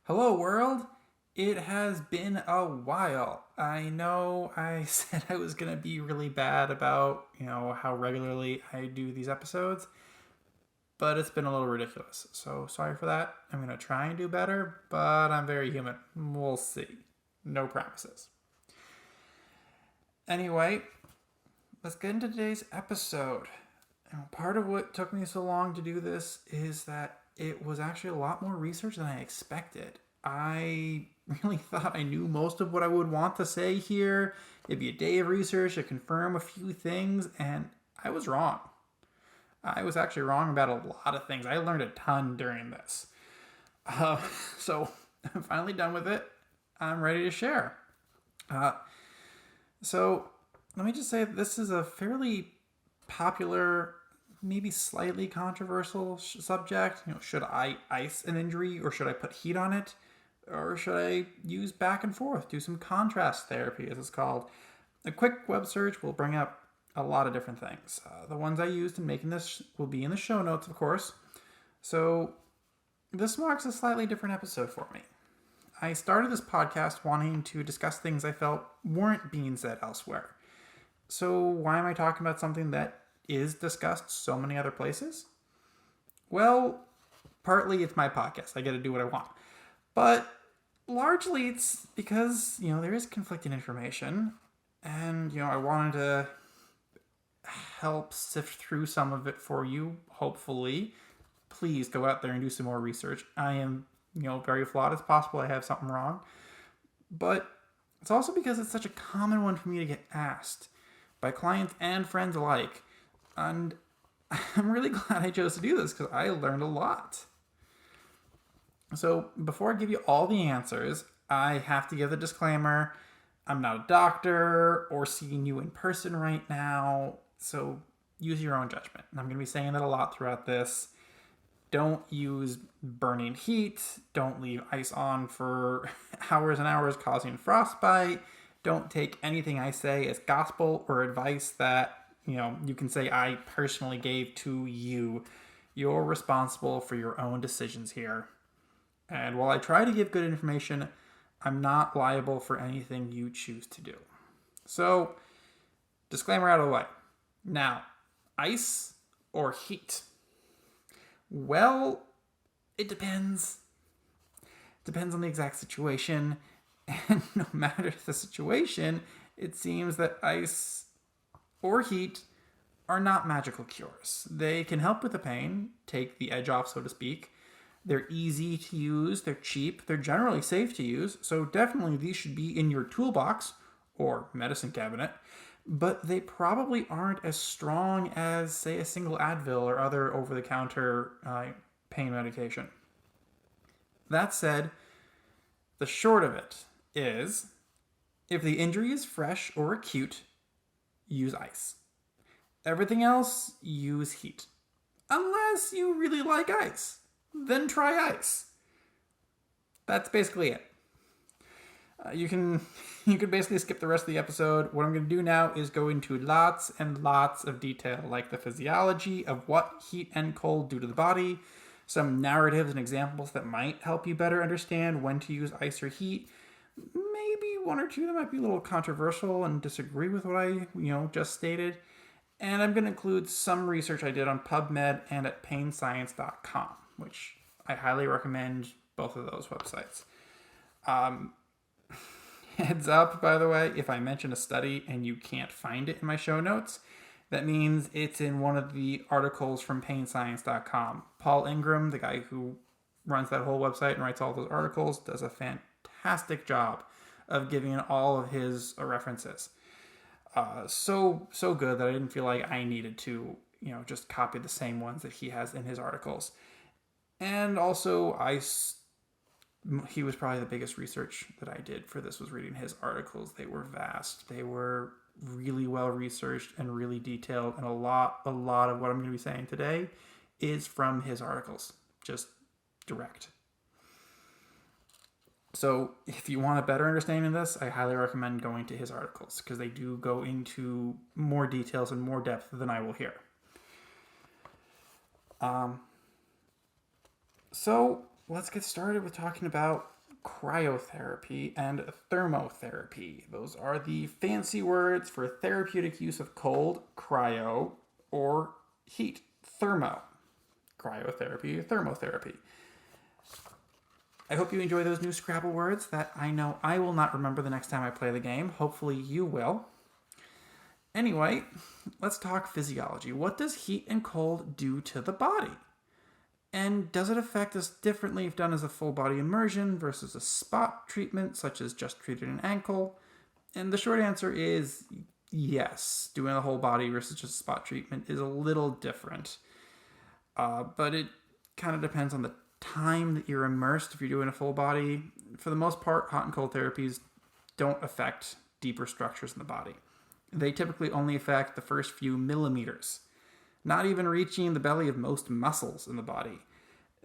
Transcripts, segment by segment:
Hello, world. It has been a while. I know I said I was going to be really bad about, how regularly I do these episodes, but it's been a little ridiculous. So sorry for that. I'm going to try and do better, but I'm very human. We'll see. No promises. Anyway, let's get into today's episode. Part of what took me so long to do this is that it was actually a lot more research than I expected. I really thought I knew most of what I would want to say here. It'd be a day of research to confirm a few things, and I was wrong. I was actually wrong about a lot of things. I learned a ton during this. So I'm finally done with it. I'm ready to share. So let me just say this is a fairly popular, maybe slightly controversial subject. Should I ice an injury or should I put heat on it? Or should I use back and forth, do some contrast therapy, as it's called? A quick web search will bring up a lot of different things. The ones I used in making this will be in the show notes, of course. So this marks a slightly different episode for me. I started this podcast wanting to discuss things I felt weren't being said elsewhere. So why am I talking about something that is discussed so many other places? Well, partly it's my podcast. I get to do what I want. But largely it's because, there is conflicting information. And, I wanted to help sift through some of it for you, hopefully. Please go out there and do some more research. I am, very flawed. It's possible I have something wrong. But it's also because it's such a common one for me to get asked by clients and friends alike. And I'm really glad I chose to do this because I learned a lot. So before I give you all the answers, I have to give the disclaimer. I'm not a doctor or seeing you in person right now, so use your own judgment. And I'm going to be saying that a lot throughout this. Don't use burning heat. Don't leave ice on for hours and hours causing frostbite. Don't take anything I say as gospel or advice that, you can say I personally gave to you. You're responsible for your own decisions here. And while I try to give good information, I'm not liable for anything you choose to do. So, disclaimer out of the way. Now, ice or heat? Well, it depends. Depends on the exact situation. And no matter the situation, it seems that ice or heat are not magical cures. They can help with the pain, take the edge off, so to speak. They're easy to use, they're cheap, they're generally safe to use, so definitely these should be in your toolbox or medicine cabinet, but they probably aren't as strong as, say, a single Advil or other over-the-counter pain medication. That said, the short of it is, if the injury is fresh or acute, use ice. Everything else, use heat. Unless you really like ice. Then try ice. That's basically it. You can basically skip the rest of the episode. What I'm going to do now is go into lots and lots of detail, like the physiology of what heat and cold do to the body, some narratives and examples that might help you better understand when to use ice or heat. Maybe one or two that might be a little controversial and disagree with what I, just stated. And I'm going to include some research I did on PubMed and at painscience.com, which I highly recommend both of those websites. Heads up, by the way, if I mention a study and you can't find it in my show notes, that means it's in one of the articles from painscience.com. Paul Ingram, the guy who runs that whole website and writes all those articles, does a fantastic job of giving all of his references. So good that I didn't feel like I needed to, just copy the same ones that he has in his articles. And also, he was probably the biggest research that I did for this was reading his articles. They were vast. They were really well researched and really detailed. And a lot of what I'm going to be saying today is from his articles. Just direct. So if you want a better understanding of this, I highly recommend going to his articles because they do go into more details and more depth than I will here. So let's get started with talking about cryotherapy and thermotherapy. Those are the fancy words for therapeutic use of cold, cryo, or heat, thermo. Cryotherapy, thermotherapy. I hope you enjoy those new Scrabble words that I know I will not remember the next time I play the game. Hopefully you will. Anyway, let's talk physiology. What does heat and cold do to the body? And does it affect us differently if done as a full body immersion versus a spot treatment, such as just treated an ankle? And the short answer is yes. Doing a whole body versus just a spot treatment is a little different. But it kind of depends on the time that you're immersed. If you're doing a full body, for the most part, hot and cold therapies don't affect deeper structures in the body. They typically only affect the first few millimeters, not even reaching the belly of most muscles in the body.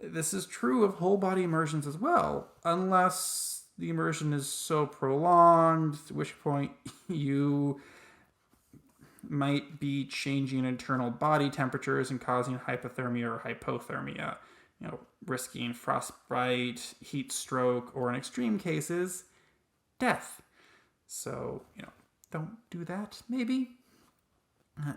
This is true of whole body immersions as well, unless the immersion is so prolonged, at which point you might be changing internal body temperatures and causing hypothermia or hypothermia, risking frostbite, heat stroke, or in extreme cases, death. So, don't do that, maybe.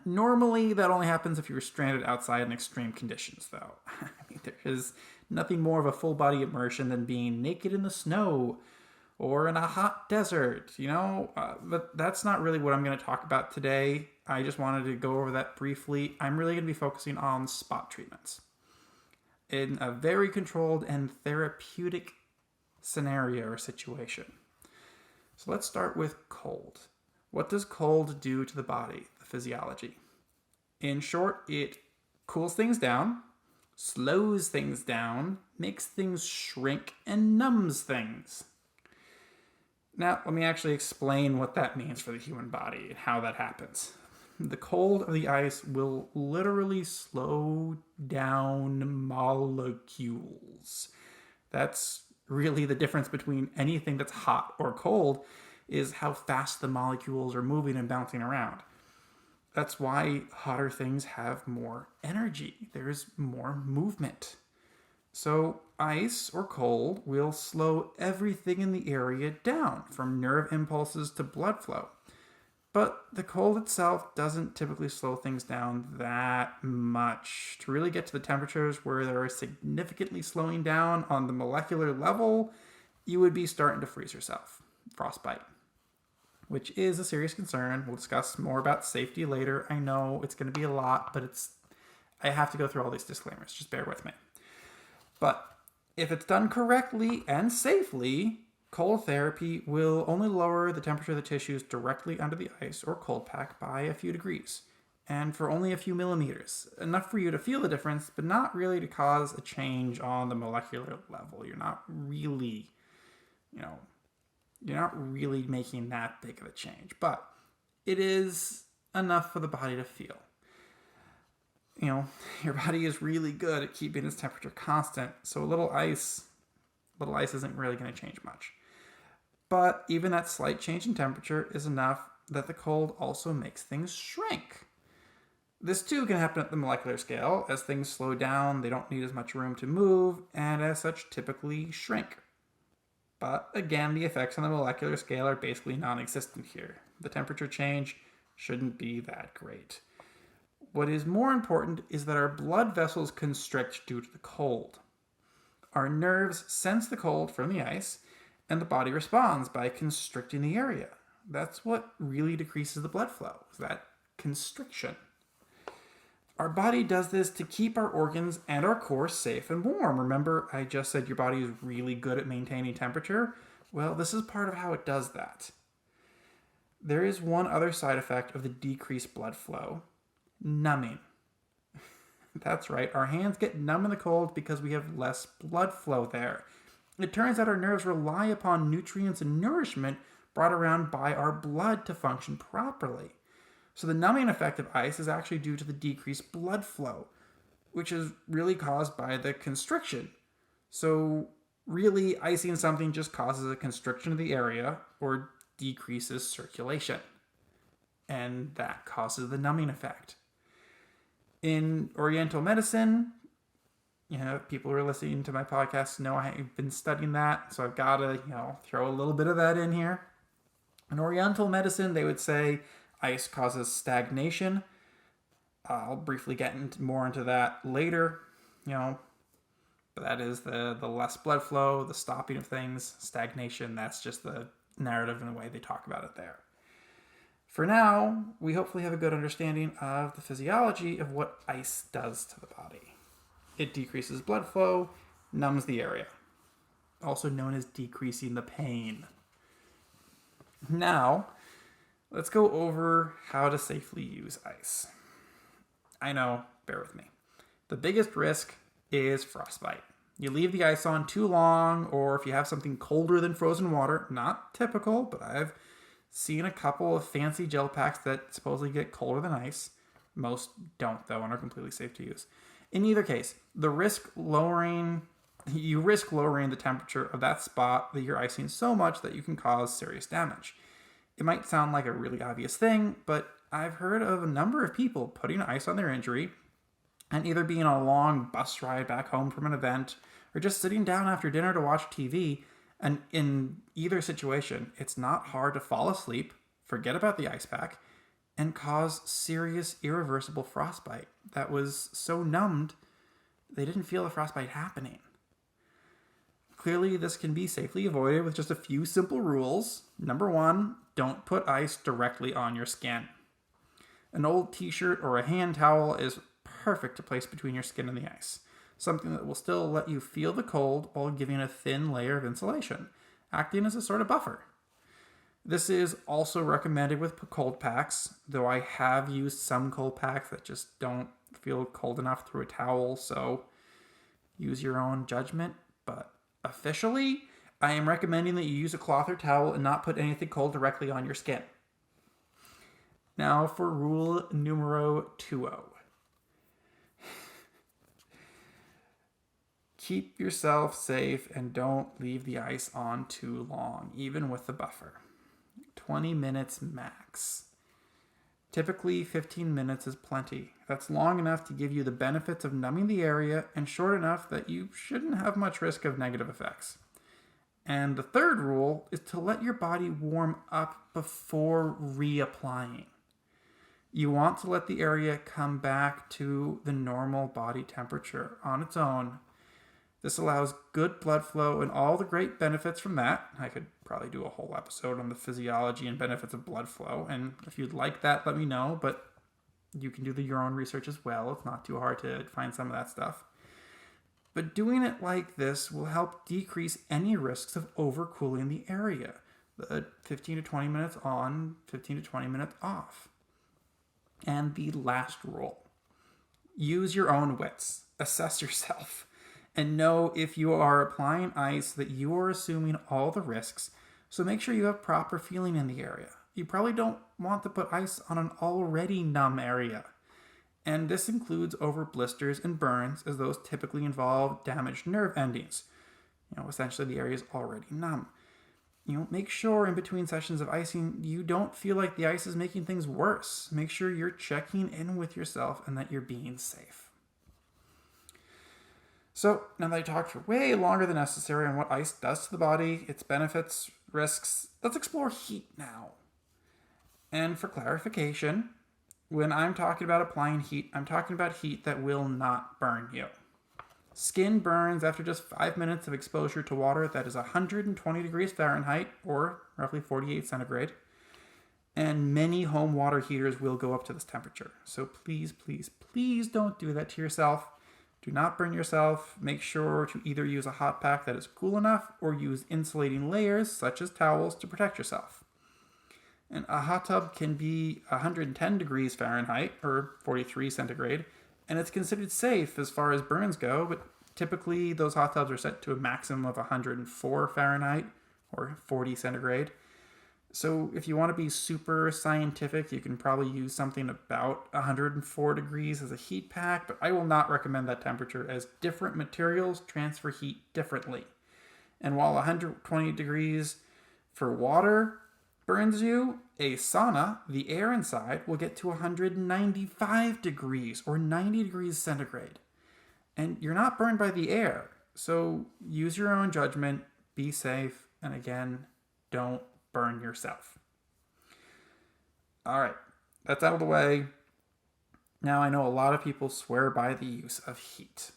Normally, that only happens if you were stranded outside in extreme conditions, though. I mean, there is nothing more of a full body immersion than being naked in the snow or in a hot desert, but that's not really what I'm going to talk about today. I just wanted to go over that briefly. I'm really going to be focusing on spot treatments in a very controlled and therapeutic scenario or situation. So let's start with cold. What does cold do to the body, the physiology? In short, it cools things down, slows things down, makes things shrink, and numbs things. Now, let me actually explain what that means for the human body and how that happens. The cold of the ice will literally slow down molecules. That's really the difference between anything that's hot or cold, is how fast the molecules are moving and bouncing around. That's why hotter things have more energy. There's more movement. So ice or cold will slow everything in the area down, from nerve impulses to blood flow. But the cold itself doesn't typically slow things down that much. To really get to the temperatures where they're significantly slowing down on the molecular level, you would be starting to freeze yourself. Frostbite, which is a serious concern. We'll discuss more about safety later. I know it's going to be a lot, but I have to go through all these disclaimers. Just bear with me. But if it's done correctly and safely, cold therapy will only lower the temperature of the tissues directly under the ice or cold pack by a few degrees, and for only a few millimeters. Enough for you to feel the difference, but not really to cause a change on the molecular level. You're not really, making that big of a change, but it is enough for the body to feel. Your body is really good at keeping its temperature constant, so a little ice isn't really going to change much. But even that slight change in temperature is enough that the cold also makes things shrink. This too can happen at the molecular scale. As things slow down, they don't need as much room to move, and as such typically shrink. But again, the effects on the molecular scale are basically non-existent here. The temperature change shouldn't be that great. What is more important is that our blood vessels constrict due to the cold. Our nerves sense the cold from the ice, and the body responds by constricting the area. That's what really decreases the blood flow, is that constriction. Our body does this to keep our organs and our core safe and warm. Remember, I just said your body is really good at maintaining temperature? Well, this is part of how it does that. There is one other side effect of the decreased blood flow: numbing. That's right, our hands get numb in the cold because we have less blood flow there. It turns out our nerves rely upon nutrients and nourishment brought around by our blood to function properly. So the numbing effect of ice is actually due to the decreased blood flow, which is really caused by the constriction. So really, icing something just causes a constriction of the area or decreases circulation. And that causes the numbing effect. In Oriental Medicine, People who are listening to my podcast know I've been studying that, so I've got to, throw a little bit of that in here. In Oriental medicine, they would say ice causes stagnation. I'll briefly get more into that later, but that is the less blood flow, the stopping of things, stagnation. That's just the narrative and the way they talk about it there. For now, we hopefully have a good understanding of the physiology of what ice does to the body. It decreases blood flow, numbs the area, also known as decreasing the pain. Now, let's go over how to safely use ice. I know, bear with me. The biggest risk is frostbite. You leave the ice on too long, or if you have something colder than frozen water, not typical, but I've seen a couple of fancy gel packs that supposedly get colder than ice. Most don't, though, and are completely safe to use. In either case, you risk lowering the temperature of that spot that you're icing so much that you can cause serious damage. It might sound like a really obvious thing, but I've heard of a number of people putting ice on their injury and either being on a long bus ride back home from an event or just sitting down after dinner to watch TV. And in either situation, it's not hard to fall asleep, forget about the ice pack, and cause serious, irreversible frostbite that was so numbed they didn't feel the frostbite happening. Clearly, this can be safely avoided with just a few simple rules. Number 1, don't put ice directly on your skin. An old t-shirt or a hand towel is perfect to place between your skin and the ice. Something that will still let you feel the cold while giving a thin layer of insulation, acting as a sort of buffer. This is also recommended with cold packs, though I have used some cold packs that just don't feel cold enough through a towel, so use your own judgment. But officially, I am recommending that you use a cloth or towel and not put anything cold directly on your skin. Now for rule numero 20. Keep yourself safe and don't leave the ice on too long, even with the buffer. 20 minutes max. Typically, 15 minutes is plenty. That's long enough to give you the benefits of numbing the area and short enough that you shouldn't have much risk of negative effects. And the third rule is to let your body warm up before reapplying. You want to let the area come back to the normal body temperature on its own. This allows good blood flow and all the great benefits from that. I could probably do a whole episode on the physiology and benefits of blood flow, and if you'd like that, let me know, but you can do your own research as well. It's not too hard to find some of that stuff. But doing it like this will help decrease any risks of overcooling the area. The 15 to 20 minutes on, 15 to 20 minutes off. And the last rule. Use your own wits. Assess yourself. And know if you are applying ice that you are assuming all the risks, so make sure you have proper feeling in the area. You probably don't want to put ice on an already numb area. And this includes over blisters and burns, as those typically involve damaged nerve endings. Essentially the area is already numb. Make sure in between sessions of icing, you don't feel like the ice is making things worse. Make sure you're checking in with yourself and that you're being safe. So, now that I talked for way longer than necessary on what ice does to the body, its benefits, risks, let's explore heat now. And for clarification, when I'm talking about applying heat, I'm talking about heat that will not burn you. Skin burns after just 5 minutes of exposure to water that is 120 degrees Fahrenheit, or roughly 48 centigrade. And many home water heaters will go up to this temperature. So please, please, please don't do that to yourself. Do not burn yourself. Make sure to either use a hot pack that is cool enough or use insulating layers such as towels to protect yourself. And a hot tub can be 110 degrees Fahrenheit or 43 centigrade, and it's considered safe as far as burns go, but typically those hot tubs are set to a maximum of 104 Fahrenheit or 40 centigrade. So if you want to be super scientific, you can probably use something about 104 degrees as a heat pack, but I will not recommend that temperature as different materials transfer heat differently. And while 120 degrees for water burns you, a sauna, the air inside, will get to 195 degrees or 90 degrees centigrade. And you're not burned by the air. So use your own judgment, be safe, and again, don't burn yourself. All right, that's out of the way. Now I know a lot of people swear by the use of heat.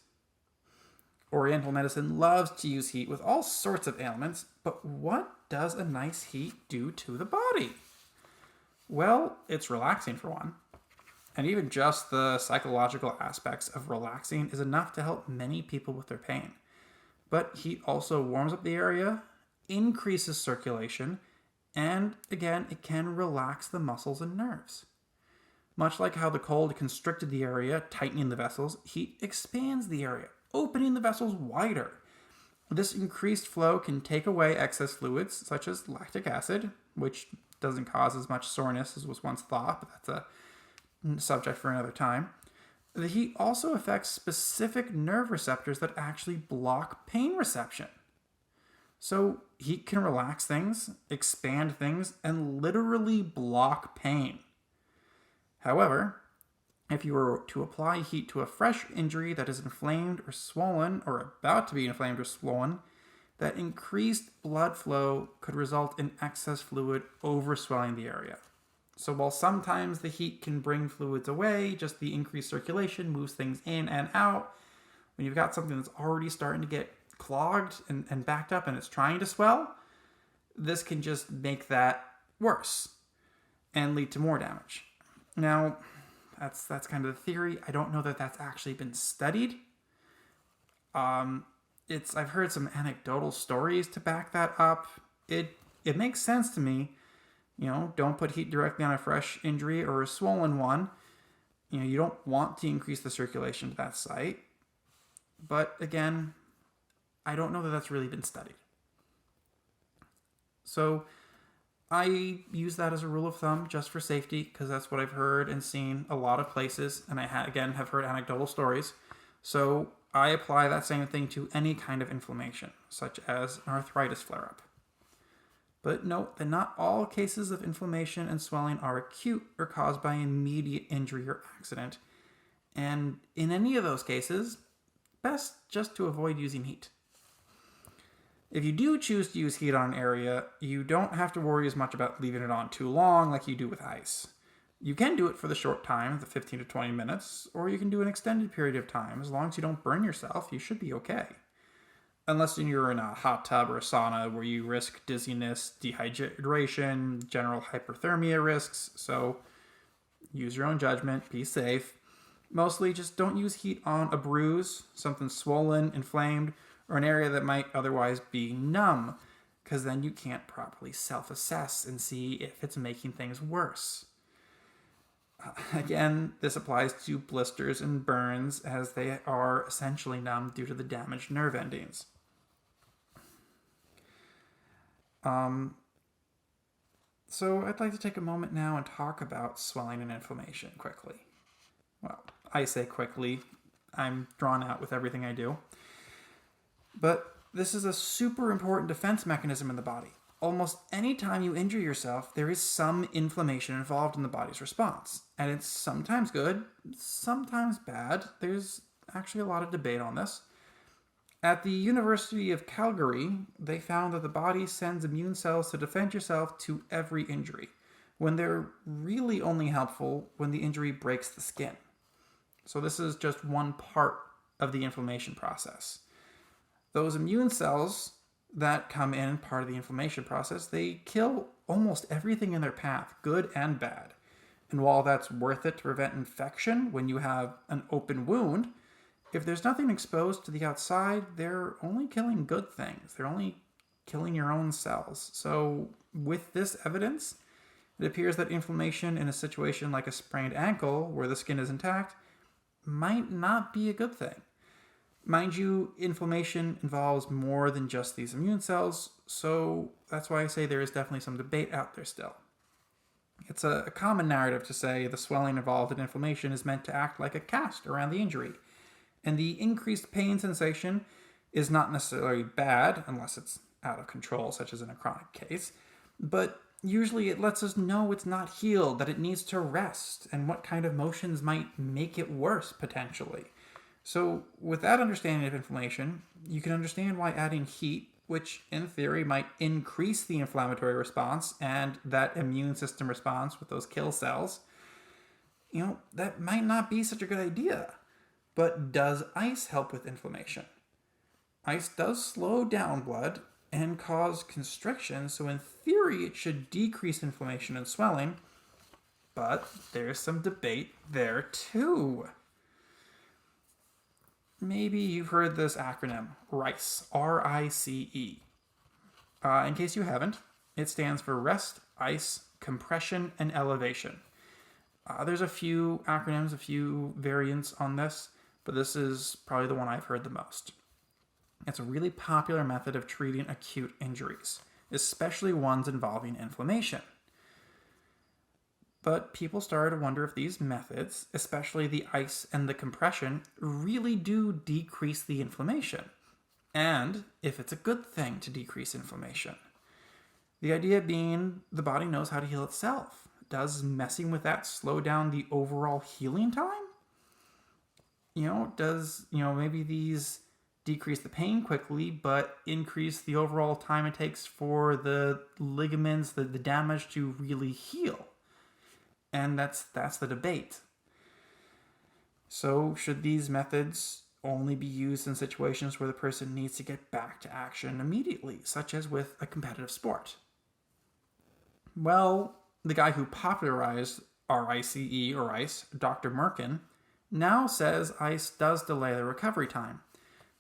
Oriental medicine loves to use heat with all sorts of ailments, but what does a nice heat do to the body? Well, it's relaxing for one. And even just the psychological aspects of relaxing is enough to help many people with their pain. But heat also warms up the area, increases circulation, and again, it can relax the muscles and nerves. Much like how the cold constricted the area, tightening the vessels, heat expands the area, opening the vessels wider. This increased flow can take away excess fluids, such as lactic acid, which doesn't cause as much soreness as was once thought, but that's a subject for another time. The heat also affects specific nerve receptors that actually block pain reception. So heat can relax things, expand things, and literally block pain. However, if you were to apply heat to a fresh injury that is inflamed or swollen, or about to be inflamed or swollen, that increased blood flow could result in excess fluid overswelling the area. So while sometimes the heat can bring fluids away, just the increased circulation moves things in and out. When you've got something that's already starting to get clogged and backed up and it's trying to swell, this can just make that worse and lead to more damage. Now, that's kind of the theory. I don't know that that's actually been studied. I've heard some anecdotal stories to back that up. It makes sense to me. Don't put heat directly on a fresh injury or a swollen one. You don't want to increase the circulation to that site. But again, I don't know that that's really been studied. So I use that as a rule of thumb just for safety, because that's what I've heard and seen a lot of places. And I have heard anecdotal stories. So I apply that same thing to any kind of inflammation, such as an arthritis flare-up. But note that not all cases of inflammation and swelling are acute or caused by immediate injury or accident. And in any of those cases, best just to avoid using heat. If you do choose to use heat on an area, you don't have to worry as much about leaving it on too long like you do with ice. You can do it for the short time, the 15 to 20 minutes, or you can do an extended period of time. As long as you don't burn yourself, you should be okay. Unless you're in a hot tub or a sauna where you risk dizziness, dehydration, general hyperthermia risks. So use your own judgment, be safe. Mostly just don't use heat on a bruise, something swollen, inflamed, or an area that might otherwise be numb, because then you can't properly self-assess and see if it's making things worse. Again, this applies to blisters and burns, as they are essentially numb due to the damaged nerve endings. So I'd like to take a moment now and talk about swelling and inflammation quickly. Well, I say quickly. I'm drawn out with everything I do. But this is a super important defense mechanism in the body. Almost any time you injure yourself, there is some inflammation involved in the body's response. And it's sometimes good, sometimes bad. There's actually a lot of debate on this. At the University of Calgary, they found that the body sends immune cells to defend yourself to every injury, when they're really only helpful when the injury breaks the skin. So this is just one part of the inflammation process. Those immune cells that come in part of the inflammation process, they kill almost everything in their path, good and bad. And while that's worth it to prevent infection when you have an open wound, if there's nothing exposed to the outside, they're only killing good things. They're only killing your own cells. So with this evidence, it appears that inflammation in a situation like a sprained ankle, where the skin is intact, might not be a good thing. Mind you, inflammation involves more than just these immune cells, so that's why I say there is definitely some debate out there still. It's a common narrative to say the swelling involved in inflammation is meant to act like a cast around the injury, and the increased pain sensation is not necessarily bad unless it's out of control, such as in a chronic case, but usually it lets us know it's not healed, that it needs to rest, and what kind of motions might make it worse, potentially. So, with that understanding of inflammation, you can understand why adding heat, which in theory might increase the inflammatory response and that immune system response with those kill cells, that might not be such a good idea. But does ice help with inflammation? Ice does slow down blood and cause constriction, so in theory it should decrease inflammation and swelling, but there's some debate there too. Maybe you've heard this acronym, RICE, R-I-C-E. In case you haven't, it stands for rest, ice, compression, and elevation. There's a few acronyms, a few variants on this, but this is probably the one I've heard the most. It's a really popular method of treating acute injuries, especially ones involving inflammation. But people started to wonder if these methods, especially the ice and the compression, really do decrease the inflammation, and if it's a good thing to decrease inflammation. The idea being the body knows how to heal itself. Does messing with that slow down the overall healing time? Does maybe these decrease the pain quickly, but increase the overall time it takes for the ligaments, the damage to really heal? And that's the debate. So, should these methods only be used in situations where the person needs to get back to action immediately, such as with a competitive sport? Well, the guy who popularized RICE or ICE, Dr. Merkin, now says ice does delay the recovery time,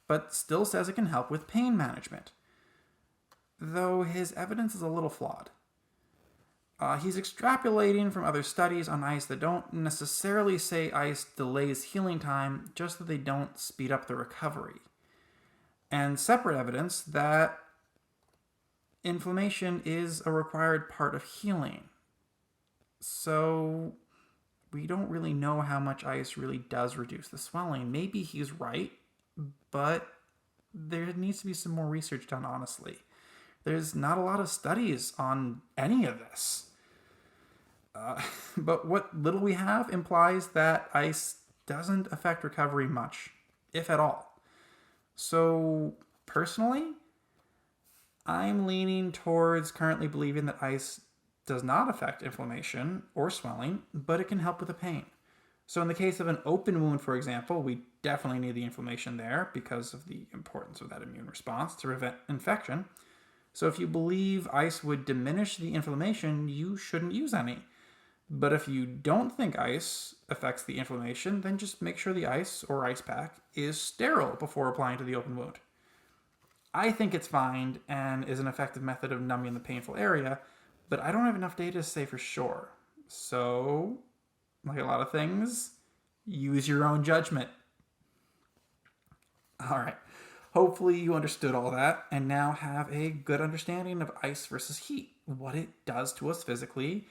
but still says it can help with pain management, though his evidence is a little flawed. He's extrapolating from other studies on ice that don't necessarily say ice delays healing time, just that they don't speed up the recovery. And separate evidence that inflammation is a required part of healing. So we don't really know how much ice really does reduce the swelling. Maybe he's right, but there needs to be some more research done, honestly. There's not a lot of studies on any of this. But what little we have implies that ice doesn't affect recovery much, if at all. So, personally, I'm leaning towards currently believing that ice does not affect inflammation or swelling, but it can help with the pain. So in the case of an open wound, for example, we definitely need the inflammation there because of the importance of that immune response to prevent infection. So if you believe ice would diminish the inflammation, you shouldn't use any. But if you don't think ice affects the inflammation, then just make sure the ice or ice pack is sterile before applying to the open wound. I think it's fine and is an effective method of numbing the painful area, but I don't have enough data to say for sure. So, like a lot of things, use your own judgment. All right. Hopefully you understood all that and now have a good understanding of ice versus heat, what it does to us physically,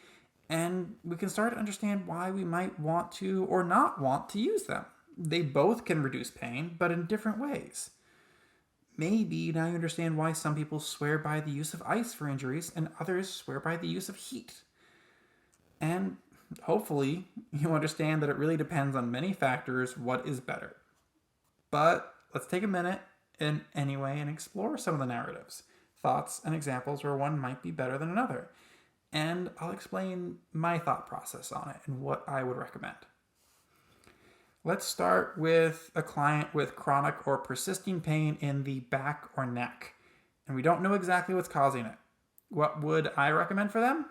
and we can start to understand why we might want to or not want to use them. They both can reduce pain, but in different ways. Maybe now you understand why some people swear by the use of ice for injuries and others swear by the use of heat. And hopefully you understand that it really depends on many factors what is better. But let's take a minute anyway and explore some of the narratives, thoughts, and examples where one might be better than another. And I'll explain my thought process on it and what I would recommend. Let's start with a client with chronic or persisting pain in the back or neck, and we don't know exactly what's causing it. What would I recommend for them?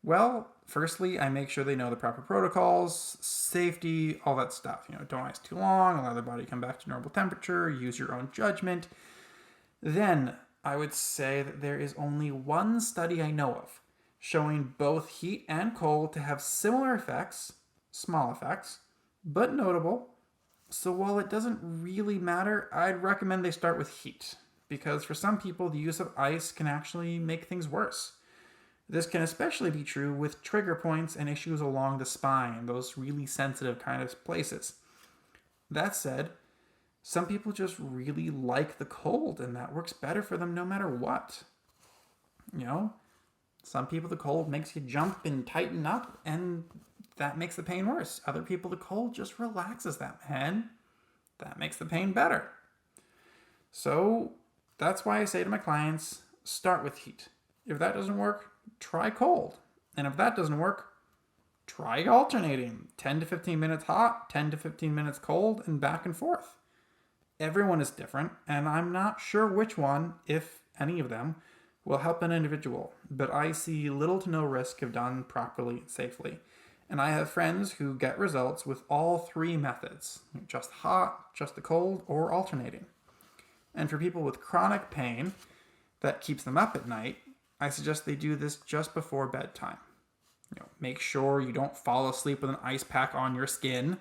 Well, firstly, I make sure they know the proper protocols, safety, all that stuff. Don't ice too long, allow their body to come back to normal temperature, use your own judgment. Then I would say that there is only one study I know of showing both heat and cold to have similar effects, small effects, but notable. So while it doesn't really matter, I'd recommend they start with heat, because for some people the use of ice can actually make things worse. This can especially be true with trigger points and issues along the spine, those really sensitive kind of places. That said, some people just really like the cold, and that works better for them no matter what. Some people the cold makes you jump and tighten up, and that makes the pain worse. Other people the cold just relaxes them, and That makes the pain better. So that's why I say to my clients, start with heat. If that doesn't work, try cold. And if that doesn't work, try alternating 10 to 15 minutes hot, 10 to 15 minutes cold, and back and forth. Everyone is different, and I'm not sure which one, if any of them, will help an individual, but I see little to no risk if done properly and safely. And I have friends who get results with all three methods, just hot, just the cold, or alternating. And for people with chronic pain that keeps them up at night, I suggest they do this just before bedtime. Make sure you don't fall asleep with an ice pack on your skin.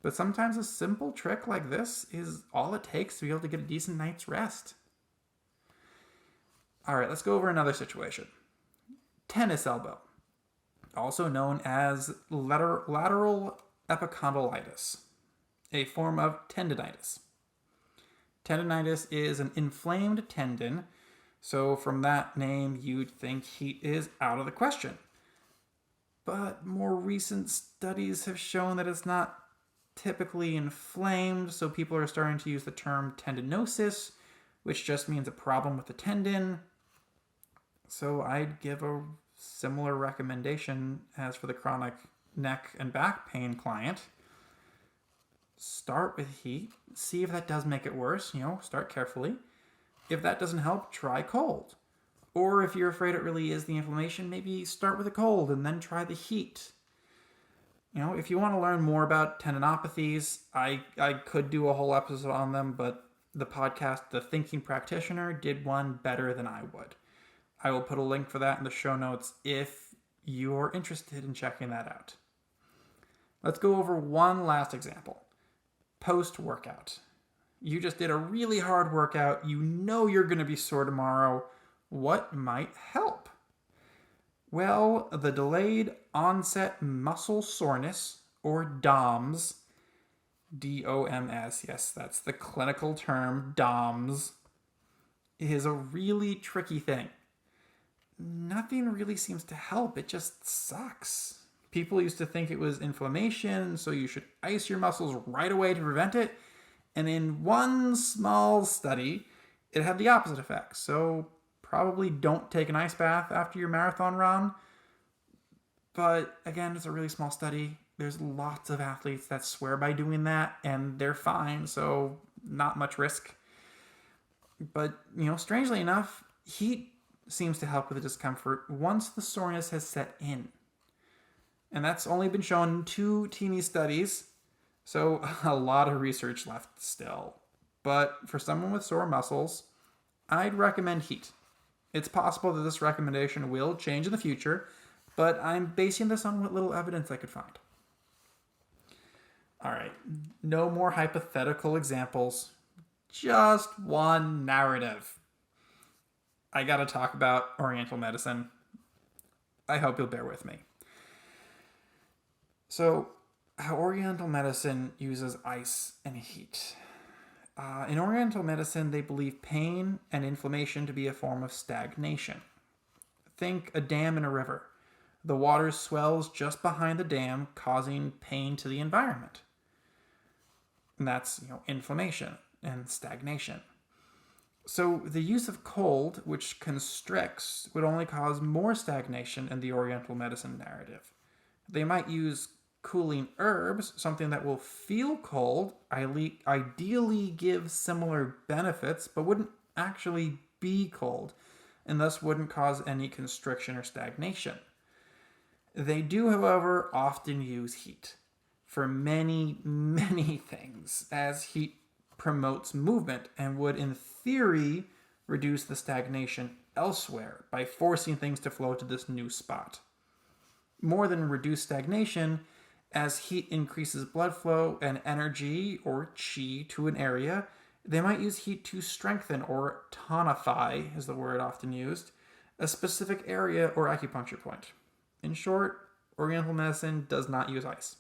But sometimes a simple trick like this is all it takes to be able to get a decent night's rest. All right, let's go over another situation. Tennis elbow, also known as lateral epicondylitis, a form of tendinitis. Tendinitis is an inflamed tendon, so from that name, you'd think heat is out of the question. But more recent studies have shown that it's not typically inflamed, so people are starting to use the term tendinosis, which just means a problem with the tendon. So I'd give a similar recommendation as for the chronic neck and back pain client. Start with heat, see if that does make it worse, start carefully. If that doesn't help, try cold. Or if you're afraid it really is the inflammation, maybe start with the cold and then try the heat. If you want to learn more about tendinopathies, I could do a whole episode on them, but the podcast, The Thinking Practitioner, did one better than I would. I will put a link for that in the show notes if you're interested in checking that out. Let's go over one last example. Post-workout. You just did a really hard workout. You know you're going to be sore tomorrow. What might help? Well, the delayed onset muscle soreness, or DOMS, D-O-M-S, yes, that's the clinical term, DOMS, is a really tricky thing. Nothing really seems to help. It just sucks. People used to think it was inflammation, so you should ice your muscles right away to prevent it. And in one small study, it had the opposite effect. So probably don't take an ice bath after your marathon run. But again, it's a really small study. There's lots of athletes that swear by doing that, and they're fine, so not much risk. But, strangely enough, heat seems to help with the discomfort once the soreness has set in. And that's only been shown in 2 teeny studies, so a lot of research left still. But for someone with sore muscles, I'd recommend heat. It's possible that this recommendation will change in the future, but I'm basing this on what little evidence I could find. All right, no more hypothetical examples, just one narrative. I gotta talk about Oriental Medicine. I hope you'll bear with me. So, how Oriental Medicine uses ice and heat. In Oriental Medicine, they believe pain and inflammation to be a form of stagnation. Think a dam in a river. The water swells just behind the dam, causing pain to the environment. And that's, inflammation and stagnation. So the use of cold, which constricts, would only cause more stagnation in the Oriental Medicine narrative. They might use cooling herbs, something that will feel cold, ideally give similar benefits, but wouldn't actually be cold, and thus wouldn't cause any constriction or stagnation. They do, however, often use heat for many, many things, as heat promotes movement and would, in theory, reduce the stagnation elsewhere by forcing things to flow to this new spot. More than reduce stagnation, as heat increases blood flow and energy, or qi, to an area, they might use heat to strengthen, or tonify is the word often used, a specific area or acupuncture point. In short, Oriental Medicine does not use ice,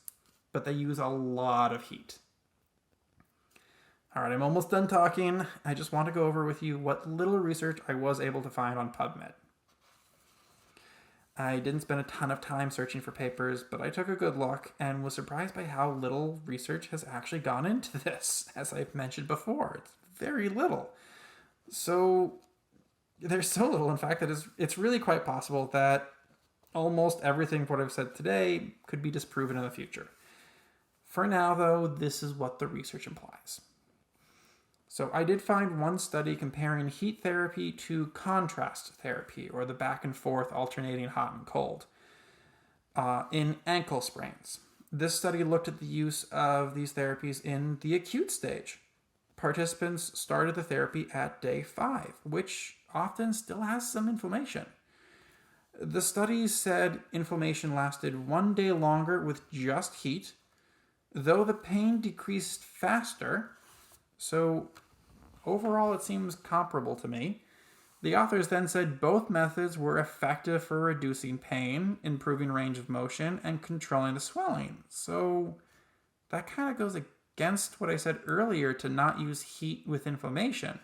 but they use a lot of heat. All right, I'm almost done talking. I just want to go over with you what little research I was able to find on PubMed. I didn't spend a ton of time searching for papers, but I took a good look and was surprised by how little research has actually gone into this. As I've mentioned before, it's very little. So there's so little, in fact, that it's really quite possible that almost everything what I've said today could be disproven in the future. For now, though, this is what the research implies. So I did find one study comparing heat therapy to contrast therapy, or the back and forth alternating hot and cold, in ankle sprains. This study looked at the use of these therapies in the acute stage. Participants started the therapy at day 5, which often still has some inflammation. The study said inflammation lasted 1 day longer with just heat, though the pain decreased faster. So overall, it seems comparable to me. The authors then said both methods were effective for reducing pain, improving range of motion, and controlling the swelling. So that kind of goes against what I said earlier to not use heat with inflammation.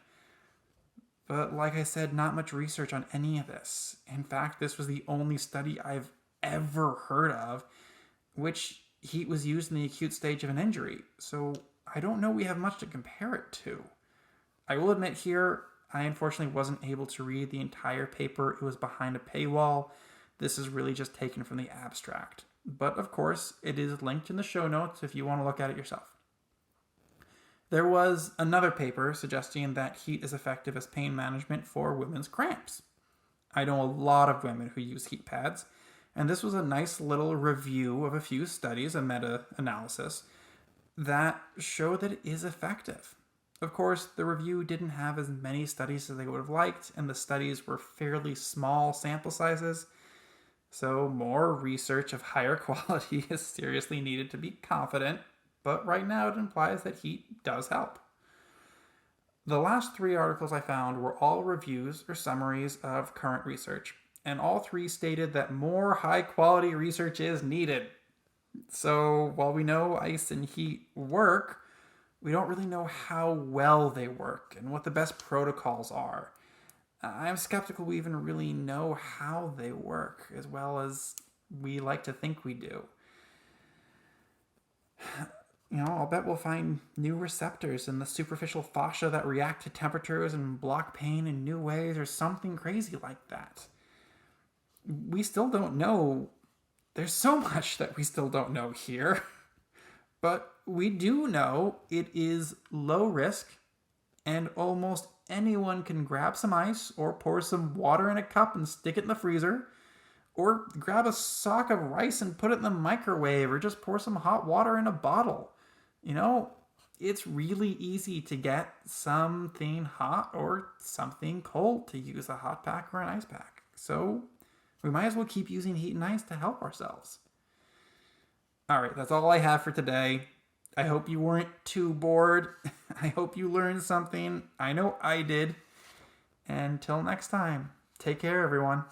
But like I said, not much research on any of this. In fact, this was the only study I've ever heard of which heat was used in the acute stage of an injury. So I don't know we have much to compare it to. I will admit here, I unfortunately wasn't able to read the entire paper. It was behind a paywall. This is really just taken from the abstract. But of course, it is linked in the show notes if you want to look at it yourself. There was another paper suggesting that heat is effective as pain management for women's cramps. I know a lot of women who use heat pads, and this was a nice little review of a few studies, a meta-analysis, that showed that it is effective. Of course, the review didn't have as many studies as they would have liked, and the studies were fairly small sample sizes, so more research of higher quality is seriously needed to be confident, but right now it implies that heat does help. The last 3 articles I found were all reviews or summaries of current research, and all 3 stated that more high-quality research is needed. So while we know ice and heat work, we don't really know how well they work and what the best protocols are. I'm skeptical we even really know how they work as well as we like to think we do. I'll bet we'll find new receptors in the superficial fascia that react to temperatures and block pain in new ways or something crazy like that. We still don't know. There's so much that we still don't know here. But we do know it is low risk and almost anyone can grab some ice or pour some water in a cup and stick it in the freezer, or grab a sock of rice and put it in the microwave, or just pour some hot water in a bottle. It's really easy to get something hot or something cold to use a hot pack or an ice pack. So we might as well keep using heat and ice to help ourselves. All right, that's all I have for today. I hope you weren't too bored. I hope you learned something. I know I did. Until next time, take care, everyone.